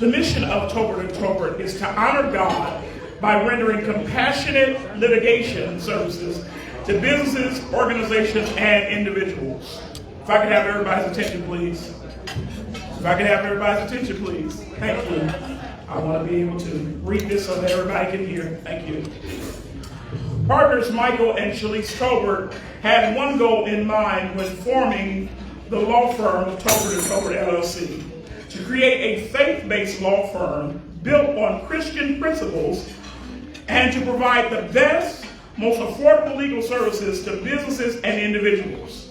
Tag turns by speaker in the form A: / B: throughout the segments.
A: The mission of Tobert and Tobert is to honor God by rendering compassionate litigation services to businesses, organizations, and individuals. If I could have everybody's attention, please. If I could have everybody's attention, please. Thank you. I want to be able to read this so that everybody can hear. Thank you. Partners Michael and Shalise Tobert had one goal in mind when forming the law firm of Tobert and Tobert LLC, to create a faith-based law firm built on Christian principles and to provide the best, most affordable legal services to businesses and individuals.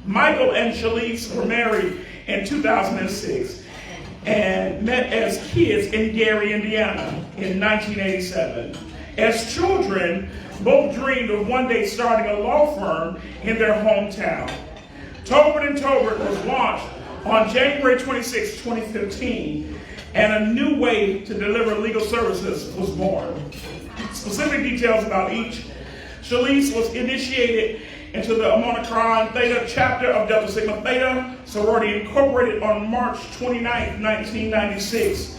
A: Michael and Shalise were married in 2006 and met as kids in Gary, Indiana in 1987. As children, both dreamed of one day starting a law firm in their hometown. Tobert and Tobert was launched on January 26, 2015, and a new way to deliver legal services was born. Specific details about each. Shalise was initiated into the Omicron Theta chapter of Delta Sigma Theta sorority incorporated on March 29, 1996,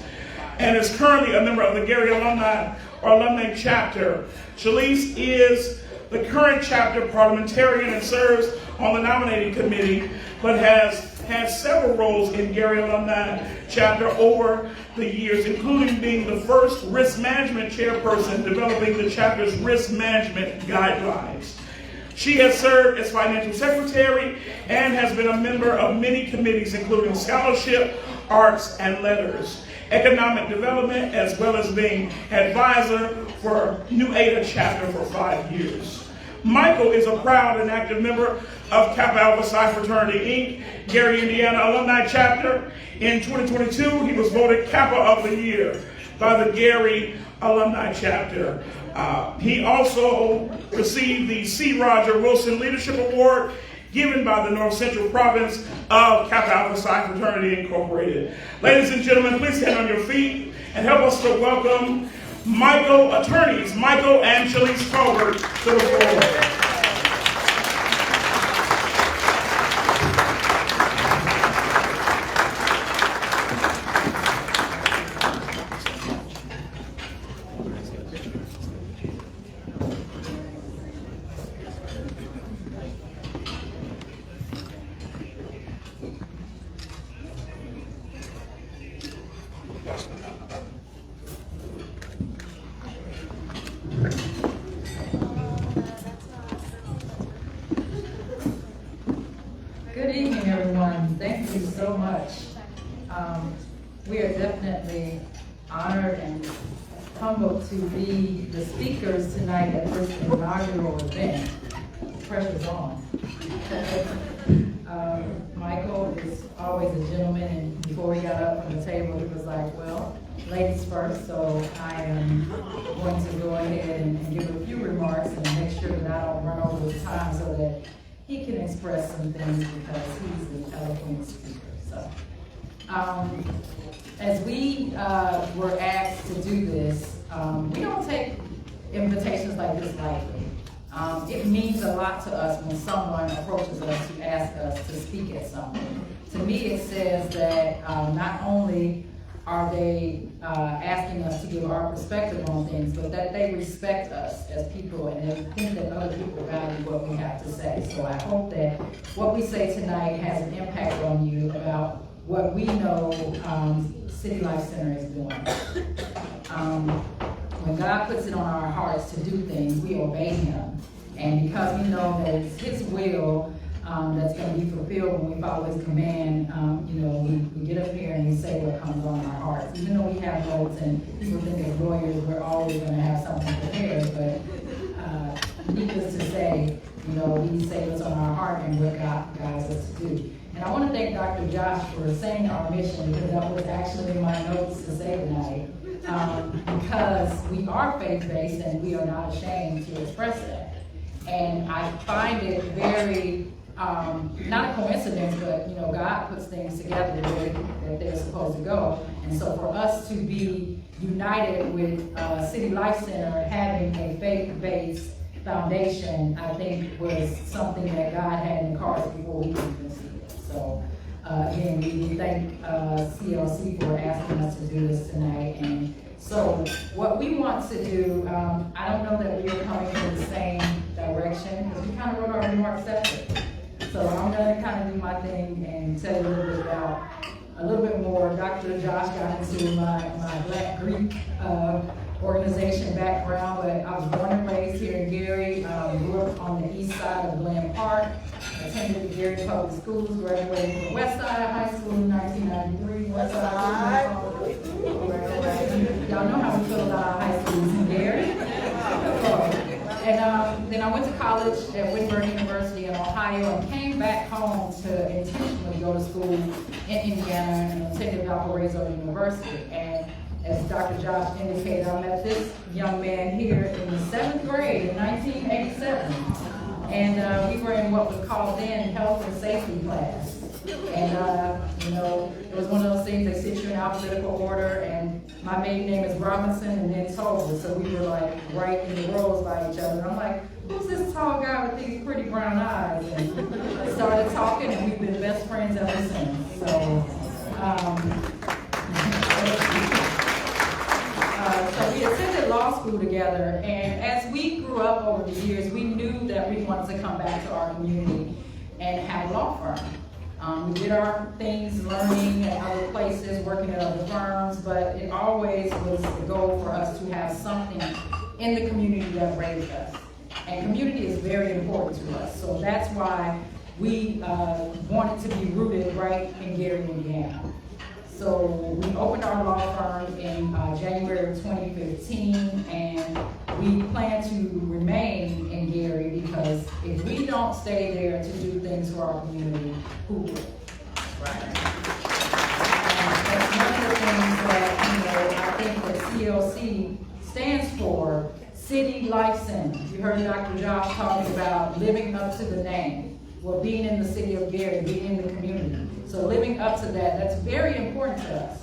A: and is currently a member of the Gary alumni chapter. Shalise is the current chapter parliamentarian and serves on the nominating committee, but has had several roles in Gary alumni chapter over the years, including being the first risk management chairperson developing the chapter's risk management guidelines. She has served as financial secretary and has been a member of many committees, including scholarship, arts, and letters, economic development, as well as being advisor for New Ada chapter for 5 years. Michael is a proud and active member of Kappa Alpha Psi Fraternity, Inc., Gary, Indiana Alumni Chapter. In 2022, he was voted Kappa of the Year by the Gary Alumni Chapter. He also received the C. Roger Wilson Leadership Award given by the North Central Province of Kappa Alpha Psi Fraternity, Incorporated. Ladies and gentlemen, please stand on your feet and help us to welcome attorneys Michael and Shalise Tobert to the floor.
B: Good evening, everyone. Thank you so much. We are definitely honored and humbled to be the speakers tonight at this inaugural event. Pressure's on. Michael is always a gentleman, and before he got up from the table, he was like, well, ladies first, so I am going to go ahead and give a few remarks and make sure that I don't run over the time so that he can express some things because he's an eloquent speaker. So, as we were asked to do this, we don't take invitations like this lightly. It means a lot to us when someone approaches us to ask us to speak at something. To me, it says that not only are they asking us to give our perspective on things, but that they respect us as people and they think that other people value what we have to say. So I hope that what we say tonight has an impact on you about what we know City Life Center is doing. When God puts it on our hearts to do things, we obey Him. And because we know that it's His will that's going to be fulfilled when we follow His command, we get up here and we say what comes on our hearts. Even though we have notes and people think as lawyers we're always going to have something prepared, but needless to say, we say what's on our heart and what God guides us to do. And I want to thank Dr. Josh for saying our mission, because that was actually in my notes to say tonight. Because we are faith-based and we are not ashamed to express that. And I find it very, not a coincidence, but God puts things together the way that they're supposed to go. And so for us to be united with City Life Center having a faith-based foundation, I think was something that God had in cards before we even conceived it. So again, we thank CLC for asking us to do do this tonight. And so what we want to do, I don't know that we are coming from the same direction, because we kind of wrote our remarks separate. So I'm going to kind of do my thing and tell you a little bit more. Dr. Josh got into my Black Greek organization background, but I was born and raised here in Gary, grew up on the east side of Glen Park, attended the Gary Public Schools, graduated from West Side High School in 1993. West Side. Y'all know how we feel about our high schools in Gary. And then I went to college at Wittenberg University in Ohio and came back home to intentionally go to school in Indiana and attended Valparaiso University. And as Dr. Josh indicated, I met this young man here in the 7th grade in 1987. And we were in what was called then health and safety class. And, it was one of those things, they sit you in alphabetical order, and my maiden name is Robinson and then Tolbert, so we were like right in the rows by each other. And I'm like, who's this tall guy with these pretty brown eyes? And I started talking, and we've been best friends ever since. So, so we attended law school together, and as we grew up over the years, we knew that we wanted to come back to our community and have a law firm. We did our things learning at other places, working at other firms, but it always was the goal for us to have something in the community that raised us. And community is very important to us, so that's why we wanted to be rooted right in Gary, Indiana. So we opened our law firm in January of 2015, and we plan to remain in Gary because if we don't stay there to do things for our community, who will? Right. That's one of the things that, I think that CLC stands for, City Life Center. You heard Dr. Josh talking about living up to the name. Well, being in the city of Gary, being in the community. So living up to that, that's very important to us.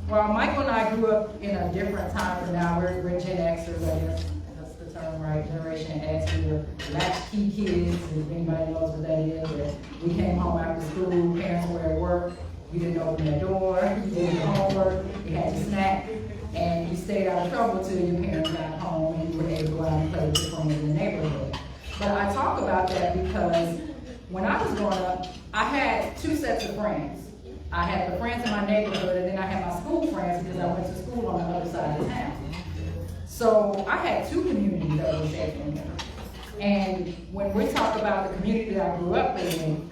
B: While Michael and I grew up in a different time from now, we're Gen Xers, I guess that's the term, right? Generation X, we were latchkey kids, if anybody knows what that is. We came home after school, parents were at work, you didn't open the door, you did your homework, you had your snack, and you stayed out of trouble till your parents got home and you were able to go out and play with your friends in the neighborhood. But I talk about that because when I was growing up, I had two sets of friends. I had the friends in my neighborhood, and then I had my school friends because I went to school on the other side of town. So I had two communities that were shaped from me. And when we talk about the community that I grew up in,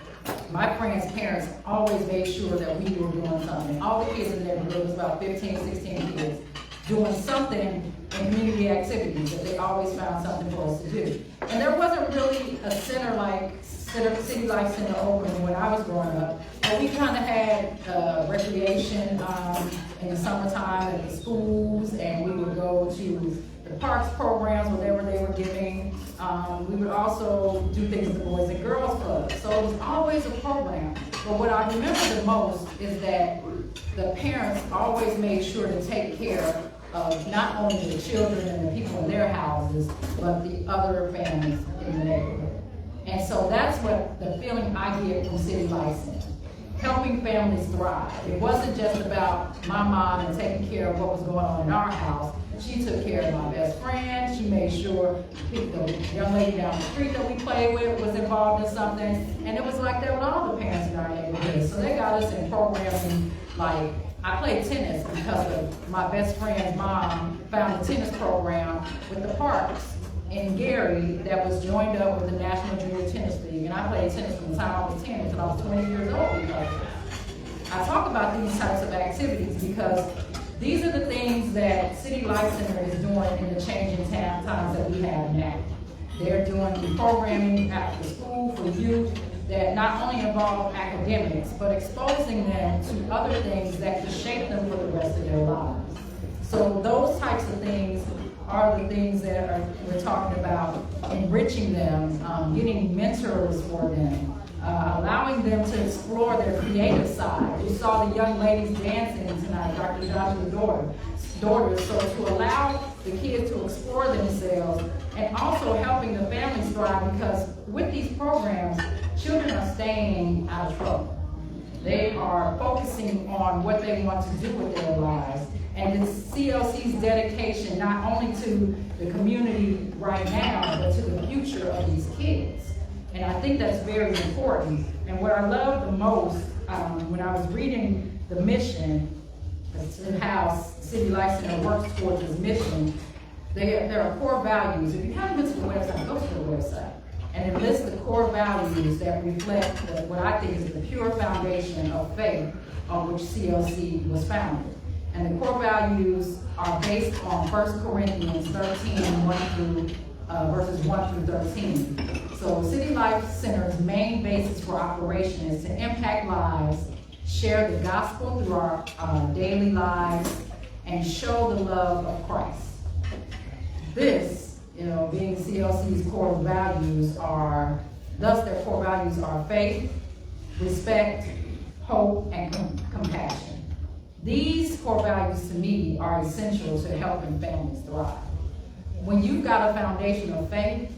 B: my friends' parents always made sure that we were doing something. All the kids in the neighborhood, was about 15, 16 kids, doing something in community activities, that they always found something for us to do. And there wasn't really a center like City Life Center open when I was growing up, but we kind of had recreation in the summertime at the schools, and we would go to the parks programs, whatever they were giving. We would also do things at the Boys and Girls Club. So it was always a program. But what I remember the most is that the parents always made sure to take care of not only the children and the people in their houses, but the other families in the neighborhood. And so that's what the feeling I get from City Life Center, helping families thrive. It wasn't just about my mom and taking care of what was going on in our house. She took care of my best friend. She made sure the young lady down the street that we played with was involved in something. And it was like that with all the parents in our neighborhood. So they got us in programming, like I played tennis because of my best friend's mom found a tennis program with the parks in Gary that was joined up with the National Junior Tennis League. And I played tennis from the time I was 10 until I was 20 years old because of it. I talk about these types of activities because these are the things that City Life Center is doing in the changing times that we have now. They're doing programming after school for youth that not only involve academics, but exposing them to other things that can shape them for the rest of their lives. So those types of things are the things that we're talking about, enriching them, getting mentors for them, allowing them to explore their creative side. You saw the young ladies dancing tonight, Dr. Joshua's daughters. So to allow the kids to explore themselves and also helping the families thrive, because with these programs, children are staying out of trouble. They are focusing on what they want to do with their lives. And it's CLC's dedication not only to the community right now, but to the future of these kids. And I think that's very important. And what I love the most, when I was reading the mission, and how City Life Center works towards this mission, there are core values. If you haven't been to the website, go to the website. And it lists the core values that reflect what I think is the pure foundation of faith on which CLC was founded. And the core values are based on 1 Corinthians 13, verses 1 through 13. So City Life Center's main basis for operation is to impact lives, share the gospel through our daily lives, and show the love of Christ. This, being CLC's core values their core values are faith, respect, hope, and compassion. These core values to me are essential to helping families thrive. When you've got a foundation of faith,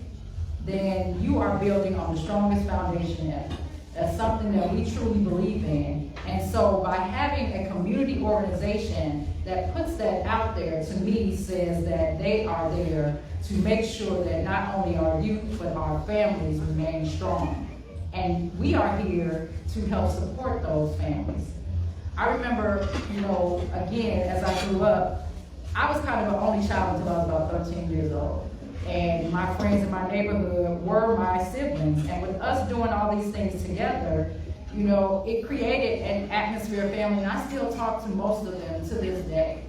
B: then you are building on the strongest foundation ever. That's something that we truly believe in. And so by having a community organization that puts that out there, to me says that they are there to make sure that not only our youth, but our families remain strong. And we are here to help support those families. I remember, again, as I grew up, I was kind of an only child until I was about 13 years old. And my friends in my neighborhood were my siblings. And with us doing all these things together, it created an atmosphere of family. And I still talk to most of them to this day.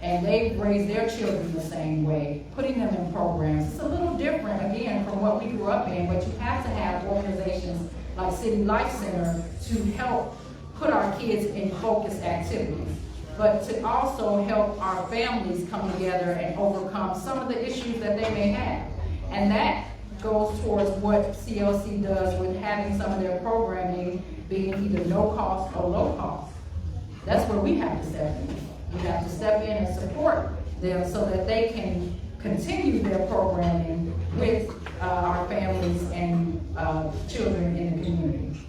B: And they've raised their children the same way, putting them in programs. It's a little different, again, from what we grew up in, but you have to have organizations like City Life Center to help put our kids in focused activities, but to also help our families come together and overcome some of the issues that they may have. And that goes towards what CLC does with having some of their programming being either no cost or low cost. That's where we have to step in. We have to step in and support them so that they can continue their programming with our families and children in the community.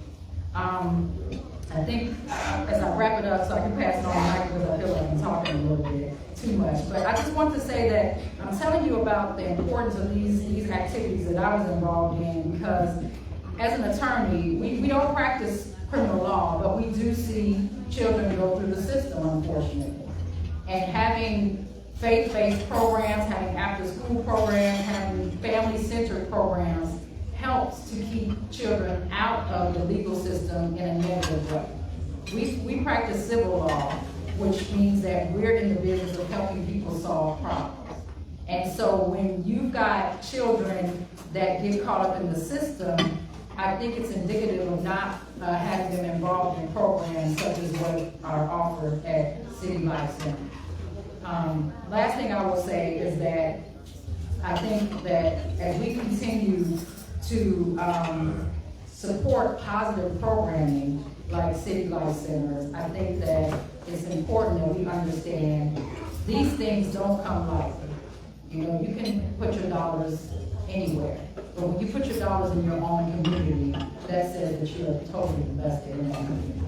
B: I think as I wrap it up, so I can pass it on to Mike, because I feel like I'm talking a little bit too much. But I just want to say that I'm telling you about the importance of these activities that I was involved in, because as an attorney, we don't practice criminal law, but we do see children go through the system, unfortunately. And having faith-based programs, having after-school programs, having family-centered programs helps to keep children out of the legal system in a negative way. We practice civil law, which means that we're in the business of helping people solve problems. And so when you've got children that get caught up in the system, I think it's indicative of not having them involved in programs such as what are offered at City Life Center. Last thing I will say is that I think that as we continue to support positive programming like City Life Centers, I think that it's important that we understand these things don't come lightly. You can put your dollars anywhere, but when you put your dollars in your own community, that says that you're totally invested in that community.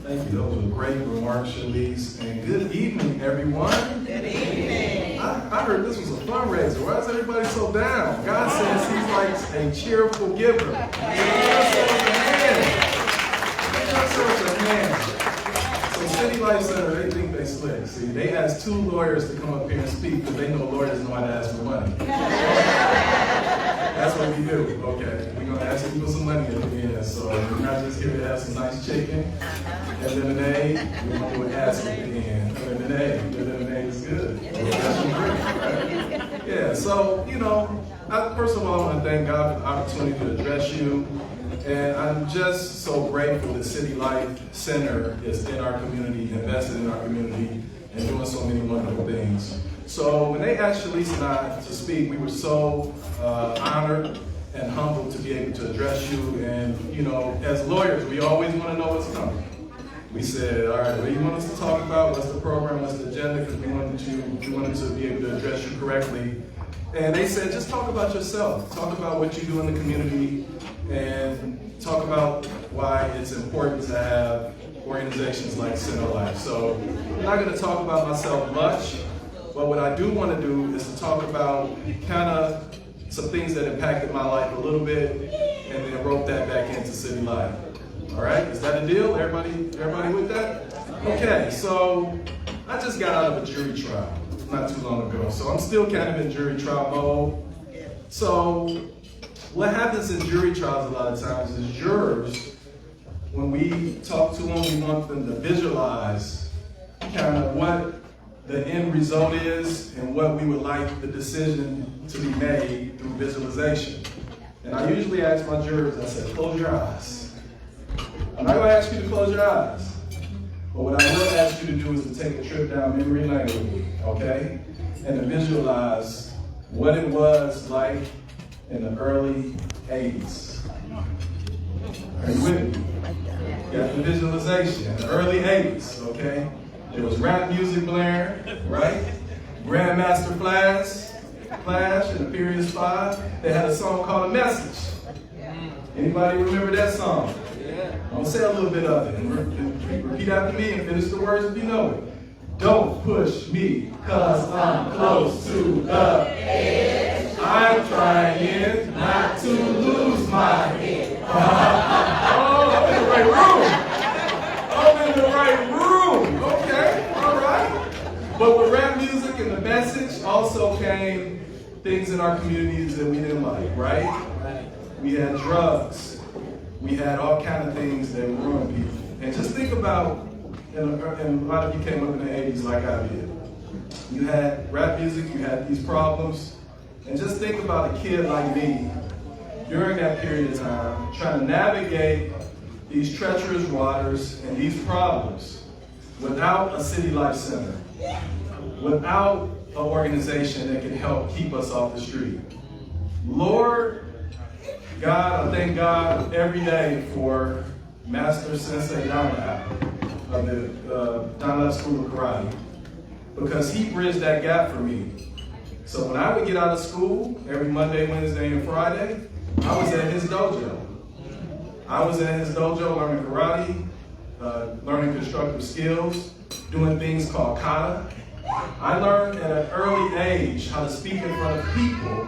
C: Thank you. Those were great remarks, Shalise. And good evening, everyone.
D: Good evening.
C: I heard this was a fundraiser. Why is everybody so down? God says He's like a cheerful giver. Give yourself a hand. Give yourself a hand. So City Life Center, they think they slick. See, they asked 2 lawyers to come up here and speak because they know lawyers know how to ask for money. That's what we do. Okay, we're gonna ask you for some money at the end. So we're not just here to have some nice chicken and lemonade. We're gonna do an ask at the end. Lemonade. The lemonade is good. Right? Yeah. So first of all, I want to thank God for the opportunity to address you. And I'm just so grateful that City Life Center is in our community, invested in our community, and doing so many wonderful things. So when they asked Shalise and I to speak, we were so honored and humbled to be able to address you. And as lawyers, we always want to know what's coming. We said, all right, what do you want us to talk about? What's the program? What's the agenda? Because we wanted to be able to address you correctly. And they said, just talk about yourself. Talk about what you do in the community and talk about why it's important to have organizations like Center Life. So I'm not going to talk about myself much, but what I do want to do is to talk about kind of some things that impacted my life a little bit and then rope that back into City Life. All right, is that a deal? Everybody with that? Okay, so I just got out of a jury trial not too long ago, so I'm still kind of in jury trial mode. So what happens in jury trials a lot of times is jurors, when we talk to them, we want them to visualize kind of what the end result is and what we would like the decision to be made through visualization. And I usually ask my jurors, I say, close your eyes. I'm not going to ask you to close your eyes, but what I will ask you to do is to take a trip down memory lane with me, okay? And to visualize what it was like in the early 80s. Are you with me? You got the visualization in the early 80s, okay? There was rap music blaring, right? Grandmaster Flash and the Furious Five. They had a song called A Message. Anybody remember that song? I'm going to say a little bit of it. And repeat after me and finish the words if you know it. Don't push me, cause I'm close to the edge. I'm trying not to lose my head. Oh, I'm in the right room. I'm in the right room. Okay, all right. But with rap music and the message also came things in our communities that we didn't like, right? We had drugs. We had all kind of things that ruined people. And just think about, and a lot of you came up in the 80s like I did. You had rap music, you had these problems, and just think about a kid like me during that period of time trying to navigate these treacherous waters and these problems without a City Life Center, without an organization that can help keep us off the street. Lord God, I thank God every day for Master Sensei Gala of the Gala School of Karate, because he bridged that gap for me. So when I would get out of school every Monday, Wednesday, and Friday, I was at his dojo. I was at his dojo learning karate, learning constructive skills, doing things called kata. I learned at an early age how to speak in front of people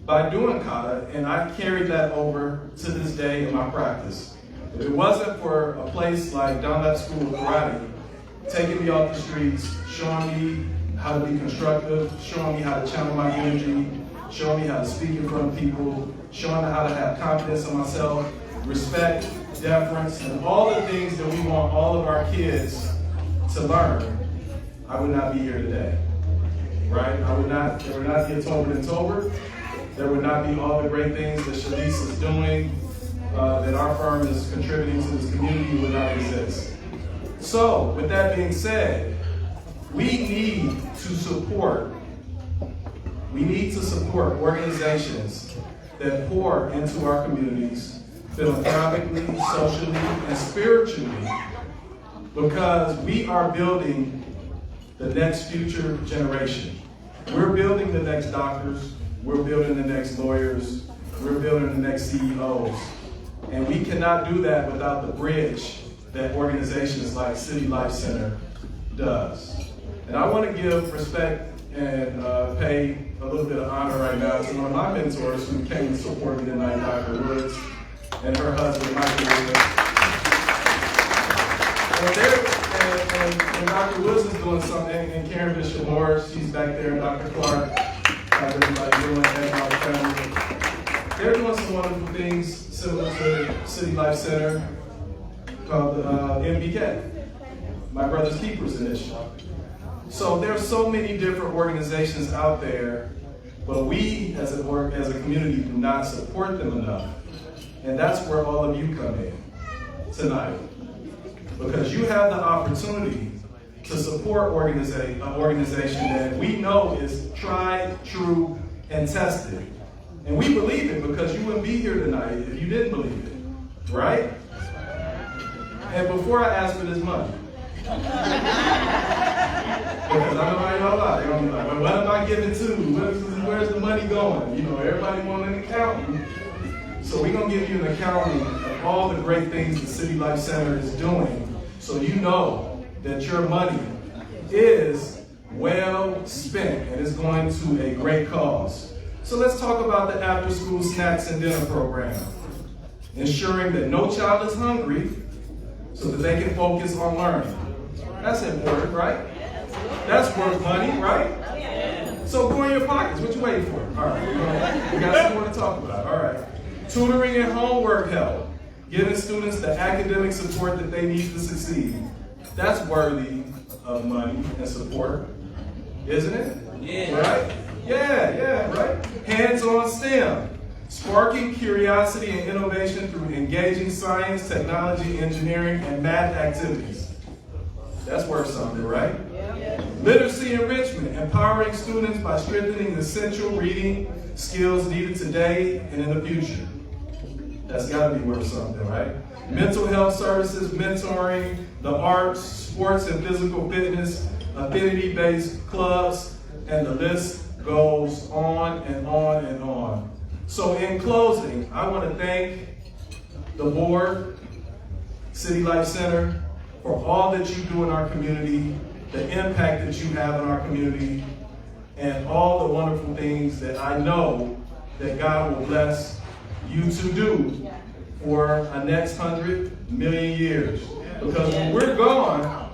C: by doing kata, and I carried that over to this day in my practice. If it wasn't for a place like Dunlap School of Karate taking me off the streets, showing me how to be constructive, showing me how to channel my energy, showing me how to speak in front of people, showing me how to have confidence in myself, respect, deference, and all the things that we want all of our kids to learn, I would not be here today, right? There would not be a Tobert and Tobert. There would not be all the great things that Shalice is doing, that our firm is contributing to this community would not exist. So, with that being said, we need to support organizations that pour into our communities philanthropically, socially, and spiritually, because we are building the next future generation. We're building the next doctors, we're building the next lawyers, we're building the next CEOs. And we cannot do that without the bridge that organizations like City Life Center does. And I want to give respect and pay a little bit of honor right now to one of my mentors who came to support me tonight, Dr. Woods, and her husband, Michael Woods. And Dr. Woods is doing something, and Karen Bishop Morris, she's back there, and Dr. Clark, how's everybody doing, and my family. They're doing some wonderful things similar to City Life Center called the MBK, My Brother's Keepers Initiative. So there's so many different organizations out there, but we as a community do not support them enough. And that's where all of you come in tonight. Because you have the opportunity to support an organization that we know is tried, true, and tested. And we believe it because you wouldn't be here tonight if you didn't believe it, right? And before I ask for this money, Because I know how y'all are. They're gonna be like, well, what am I giving to? Where's the money going? You know, everybody wants an accountant. So we're gonna give you an accounting of all the great things the City Life Center is doing, so you know that your money is well spent and is going to a great cause. So let's talk about the after-school snacks and dinner program. Ensuring that no child is hungry so that they can focus on learning. That's important, right? That's worth money, right? So go in your pockets. What you waiting for? All right, we got some more to talk about. All right. Tutoring and homework help. Giving students the academic support that they need to succeed. That's worthy of money and support, isn't it? Yeah. Right? Yeah, right? Hands-on STEM. Sparking curiosity and innovation through engaging science, technology, engineering, and math activities. That's worth something, right? Yeah. Literacy enrichment, empowering students by strengthening essential reading skills needed today and in the future. That's got to be worth something, right? Mental health services, mentoring, the arts, sports and physical fitness, affinity-based clubs, and the list goes on and on and on. So in closing, I want to thank the board, City Life Center, for all that you do in our community, the impact that you have in our community, and all the wonderful things that I know that God will bless you to do for a next 100 million years. Because when we're gone,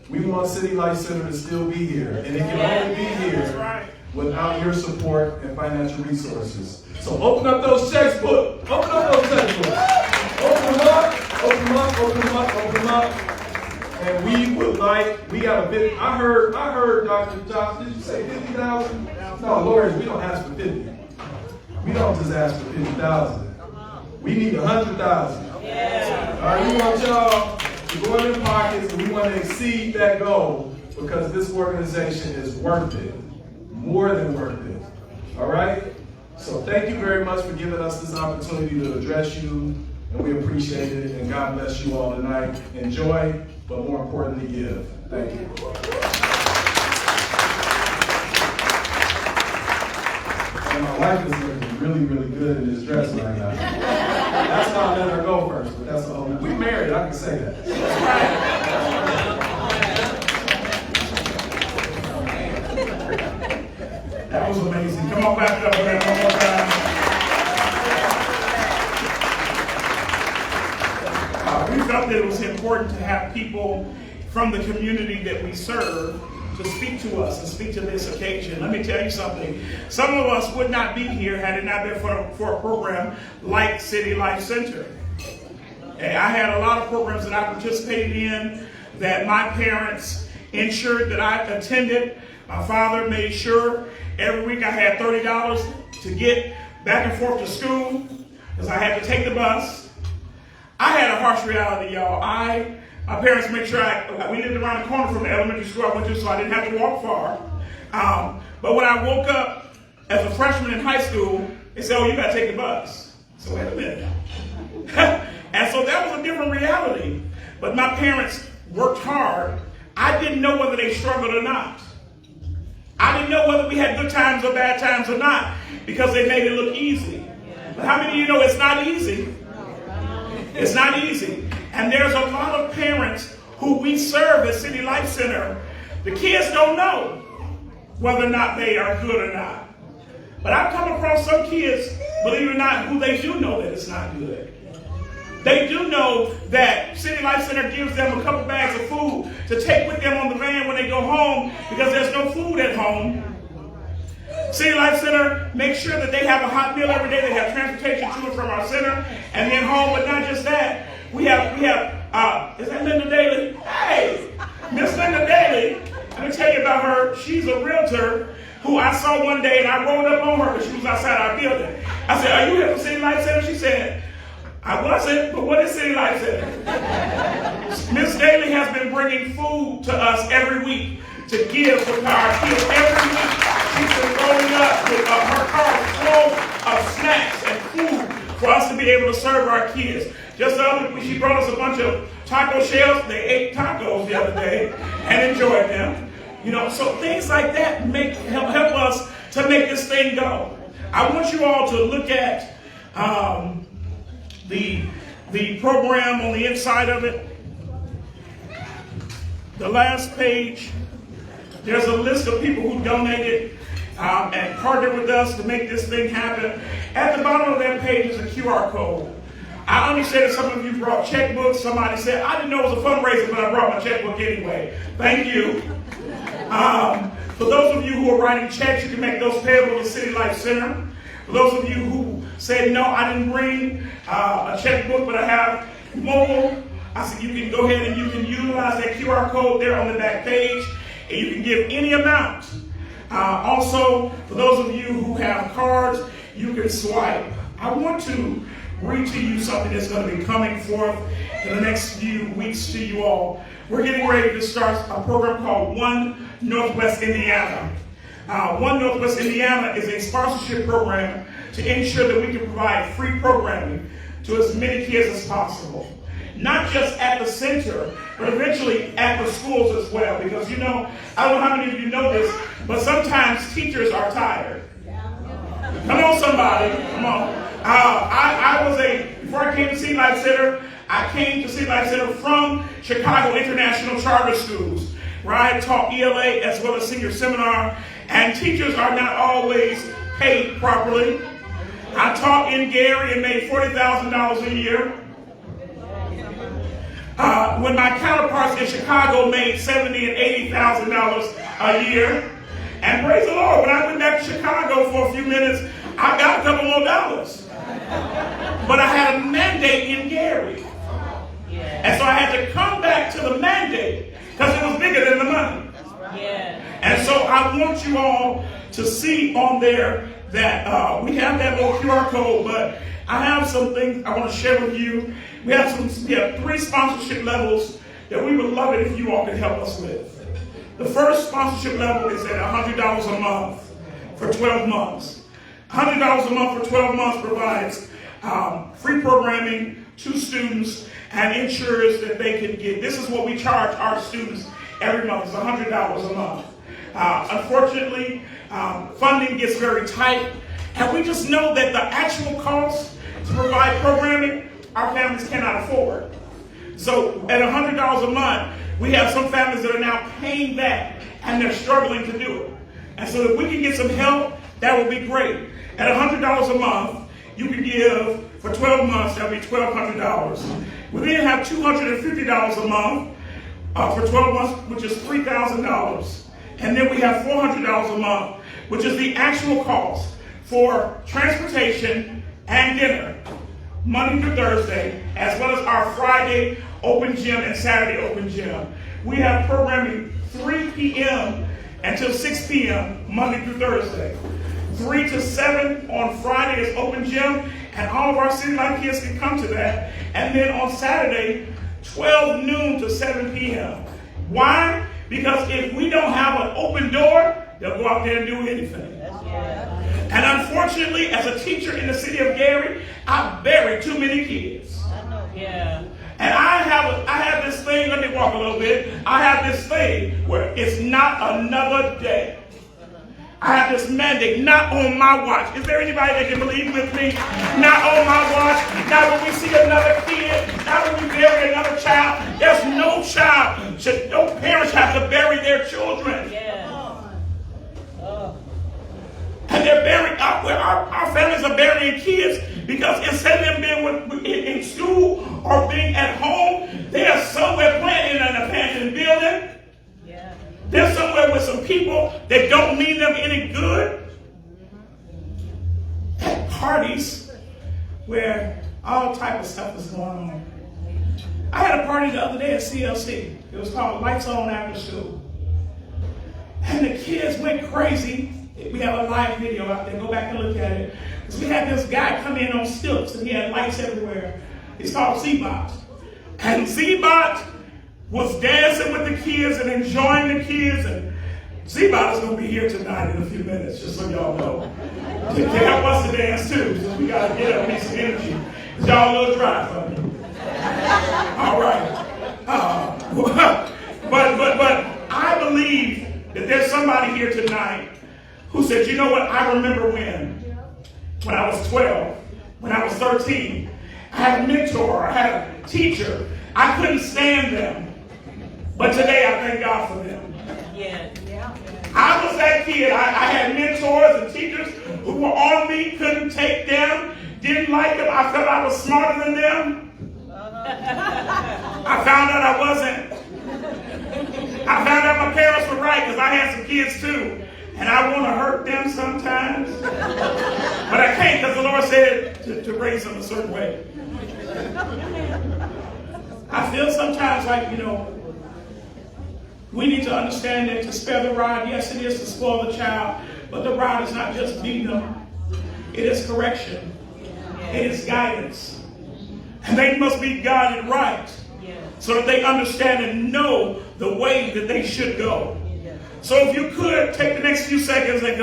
C: we want City Life Center to still be here. And it can only be here without your support and financial resources. So open up those checkbooks. Open up those checkbooks. Open them up, open them up, open them up, open them up. And we got a bit. I heard Dr. Johnson, did you say 50,000? No, Lord, we don't ask for 50. We don't just ask for 50,000. We need 100,000. Yeah. All right, we want y'all to go in their pockets, and we want to exceed that goal because this organization is worth it, more than worth it. All right? So thank you very much for giving us this opportunity to address you, and we appreciate it, and God bless you all tonight. Enjoy, but more importantly, give. Thank you. And my wife is looking really, really good in this dress right now. That's why I let her go first, but that's a whole we married, I can say that.
A: That was amazing. Come on, back it up for that one more time. We felt that it was important to have people from the community that we serve to speak to us and speak to this occasion. Let me tell you something. Some of us would not be here had it not been for a program like City Life Center. And I had a lot of programs that I participated in that my parents ensured that I attended. My father made sure every week I had $30 to get back and forth to school because I had to take the bus. I had a harsh reality, y'all. My parents made sure we lived around the corner from the elementary school I went to, so I didn't have to walk far. But when I woke up as a freshman in high school, they said, oh, you got to take the bus. So wait a minute. And so that was a different reality. But my parents worked hard. I didn't know whether they struggled or not. I didn't know whether we had good times or bad times or not because they made it look easy. But how many of you know it's not easy? It's not easy. And there's a lot of parents who we serve at City Life Center. The kids don't know whether or not they are good or not. But I've come across some kids, believe it or not, who they do know that it's not good. They do know that City Life Center gives them a couple bags of food to take with them on the van when they go home because there's no food at home. City Life Center makes sure that they have a hot meal every day. They have transportation to and from our center and then home. But not just that. We have, is that Linda Daly? Hey, Miss Linda Daly. Let me tell you about her. She's a realtor who I saw one day and I rolled up on her because she was outside our building. I said, are you here for City Life Center? She said, I wasn't, but what is City Life Center? Miss Daly has been bringing food to us every week to give to our kids. Every week she's been rolling up with her car full of snacks and food for us to be able to serve our kids. Just the other week, she brought us a bunch of taco shells. They ate tacos the other day and enjoyed them. So things like that help us to make this thing go. I want you all to look at the program on the inside of it. The last page, there's a list of people who donated and partnered with us to make this thing happen. At the bottom of that page is a QR code. I understand that some of you brought checkbooks. Somebody said, I didn't know it was a fundraiser, but I brought my checkbook anyway. Thank you. For those of you who are writing checks, you can make those payable to City Life Center. For those of you who said, no, I didn't bring a checkbook, but I have mobile, I said you can go ahead and you can utilize that QR code there on the back page, and you can give any amount. Also, for those of you who have cards, you can swipe. I want to read to you something that's going to be coming forth in the next few weeks to you all. We're getting ready to start a program called One Northwest Indiana. One Northwest Indiana is a sponsorship program to ensure that we can provide free programming to as many kids as possible. Not just at the center, but eventually at the schools as well. Because I don't know how many of you know this, but sometimes teachers are tired. Come on, somebody. Come on. Before I came to City Life Center, I came to City Life Center from Chicago International Charter Schools, where I taught ELA as well as senior seminar, and teachers are not always paid properly. I taught in Gary and made $40,000 a year. When my counterparts in Chicago made $70,000 and $80,000 a year. And praise the Lord, when I went back to Chicago for a few minutes, I got a couple more dollars. But I had a mandate in Gary. And so I had to come back to the mandate because it was bigger than the money. And so I want you all to see on there that we have that little QR code, but I have some things I want to share with you. We have 3 sponsorship levels that we would love it if you all could help us with. The first sponsorship level is at $100 a month for 12 months. $100 a month for 12 months provides free programming to students and ensures that they can get, this is what we charge our students every month, it's $100 a month. Unfortunately, funding gets very tight, and we just know that the actual cost to provide programming, our families cannot afford. So at $100 a month, we have some families that are now paying that, and they're struggling to do it. And so if we can get some help, that would be great. At $100 a month, you can give, for 12 months, that'll be $1,200. We then have $250 a month for 12 months, which is $3,000. And then we have $400 a month, which is the actual cost for transportation and dinner, Monday through Thursday, as well as our Friday open gym and Saturday open gym. We have programming 3 p.m. until 6 p.m. Monday through Thursday. 3 to 7 on Friday is open gym, and all of our City Life kids can come to that. And then on Saturday, 12 noon to 7 p.m. Why? Because if we don't have an open door, they'll go out there and do anything. And unfortunately, as a teacher in the city of Gary, I bury too many kids. And I have this thing, let me walk a little bit. I have this thing where it's not another day. I have this mandate, not on my watch. Is there anybody that can believe with me? Not on my watch. Not when we see another kid. Not when we bury another child. There's no child. No parents have to bury their children. And they're burying, our families are burying kids because instead of them being in school or being at home, they are somewhere playing in an abandoned building. They're somewhere with some people that don't mean them any good. At parties where all type of stuff is going on. I had a party the other day at CLC. It was called Lights On After School. And the kids went crazy. We have a live video out there. Go back and look at it. Because we had this guy come in on stilts and he had lights everywhere. He's called Z-Bot. And Z-Bot was dancing with the kids and enjoying the kids. And Z-Bot is going to be here tonight in a few minutes, just so y'all know. To help us to dance too. So we got to get up and need some energy. Because y'all a little dry for me. All right. But I believe that somebody here tonight who said, you know what, I remember when I was 12, when I was 13, I had a mentor, I had a teacher. I couldn't stand them. But today I thank God for them.
D: Yeah.
A: I was that kid. I had mentors and teachers who were on me, couldn't take them, didn't like them. I felt I was smarter than them. I found out I wasn't. I found out my parents were right because I had some kids too. And I want to hurt them sometimes. But I can't because the Lord said to raise them a certain way. I feel sometimes like, we need to understand that to spare the rod, yes, it is to spoil the child, but the rod is not just beating them. It is correction. It is guidance. And they must be guided right so that they understand and know the way that they should go. So if you could, take the next few seconds and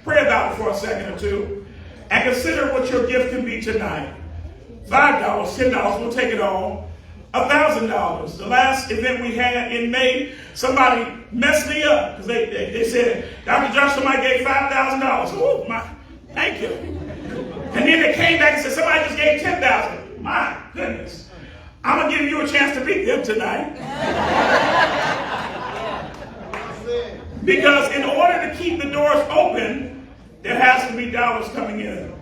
A: pray about it for a second or two, and consider what your gift can be tonight. $5, $10, we'll take it all. $1,000. The last event we had in May, somebody messed me up because they said, Dr. Josh, somebody gave $5,000. Oh, thank you. And then they came back and said, somebody just gave $10,000. My goodness. I'm going to give you a chance to beat them tonight. Because in order to keep the doors open, there has to be dollars coming in.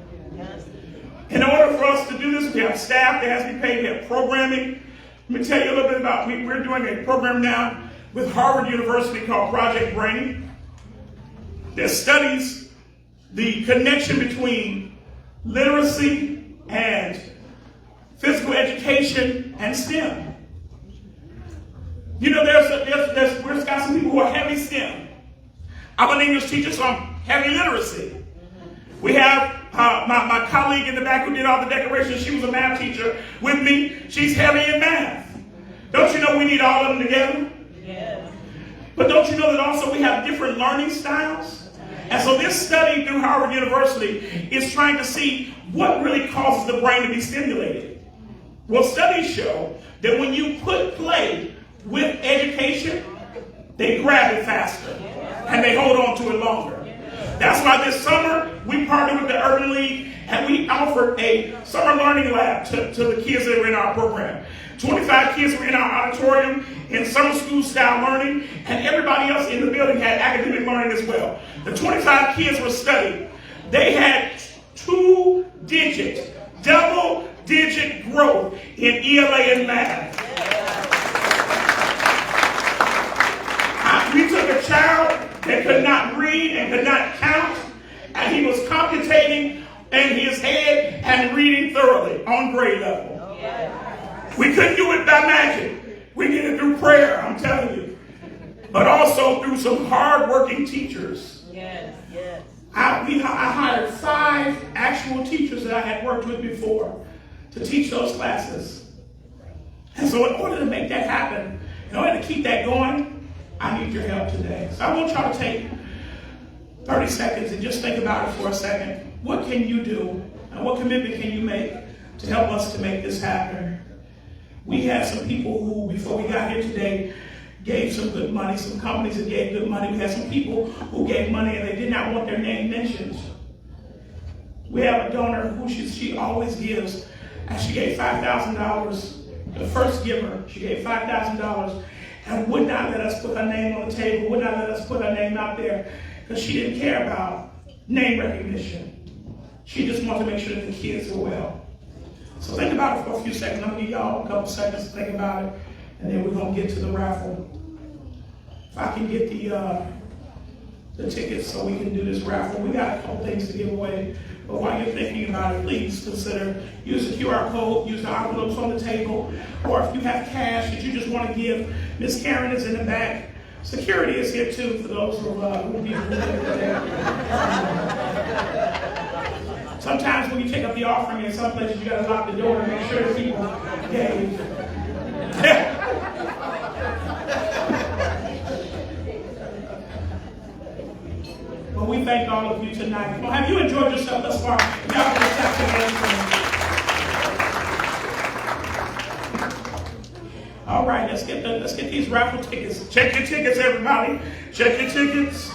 A: In order for us to do this, we have staff that has to be paid, we have programming. Let me tell you a little bit about, we're doing a program now with Harvard University called Project Brain that studies the connection between literacy and physical education and STEM. We've got some people who are heavy STEM. I'm an English teacher, so I'm heavy literacy. We have my colleague in the back who did all the decorations. She was a math teacher with me. She's heavy in math. Don't you know we need all of them together?
D: Yes.
A: But don't you know that also we have different learning styles? And so this study through Harvard University is trying to see what really causes the brain to be stimulated. Well, studies show that when you put play with education, they grab it faster and they hold on to it longer. That's why this summer we partnered with the Urban League and we offered a summer learning lab to the kids that were in our program. 25 kids were in our auditorium in summer school style learning, and everybody else in the building had academic learning as well. The 25 kids were studying. They had double-digit growth in ELA and math. We took a child that could not read and could not count, and he was computating in his head and reading thoroughly on grade level. We couldn't do it by magic. We did it through prayer, I'm telling you. But also through some hard-working teachers.
D: Yes.
A: I hired 5 actual teachers that I had worked with before to teach those classes. And so in order to make that happen, in order to keep that going, I need your help today. So I want y'all to take 30 seconds and just think about it for a second. What can you do and what commitment can you make to help us to make this happen? We had some people who, before we got here today, gave some good money, some companies that gave good money. We had some people who gave money and they did not want their name mentioned. We have a donor who she always gives, and she gave $5,000. The first giver, she gave $5,000 and would not let us put her name on the table, would not let us put her name out there because she didn't care about name recognition. She just wanted to make sure that the kids were well. So think about it for a few seconds. I'm going to give y'all a couple seconds to think about it, and then we're going to get to the raffle. If I can get the tickets so we can do this raffle. We got a couple things to give away. But while you're thinking about it, please consider use the QR code, use the envelopes on the table, or if you have cash that you just want to give, Miss Karen is in the back. Security is here too for those who need to. Sometimes when you take up the offering in some places, you got to lock the door to make sure that people gave. Well, we thank all of you tonight. Well, have you enjoyed yourself thus far? Y'all can clap your hands for me. All right, let's get the let's get these raffle tickets. Check your tickets, everybody. Check your tickets.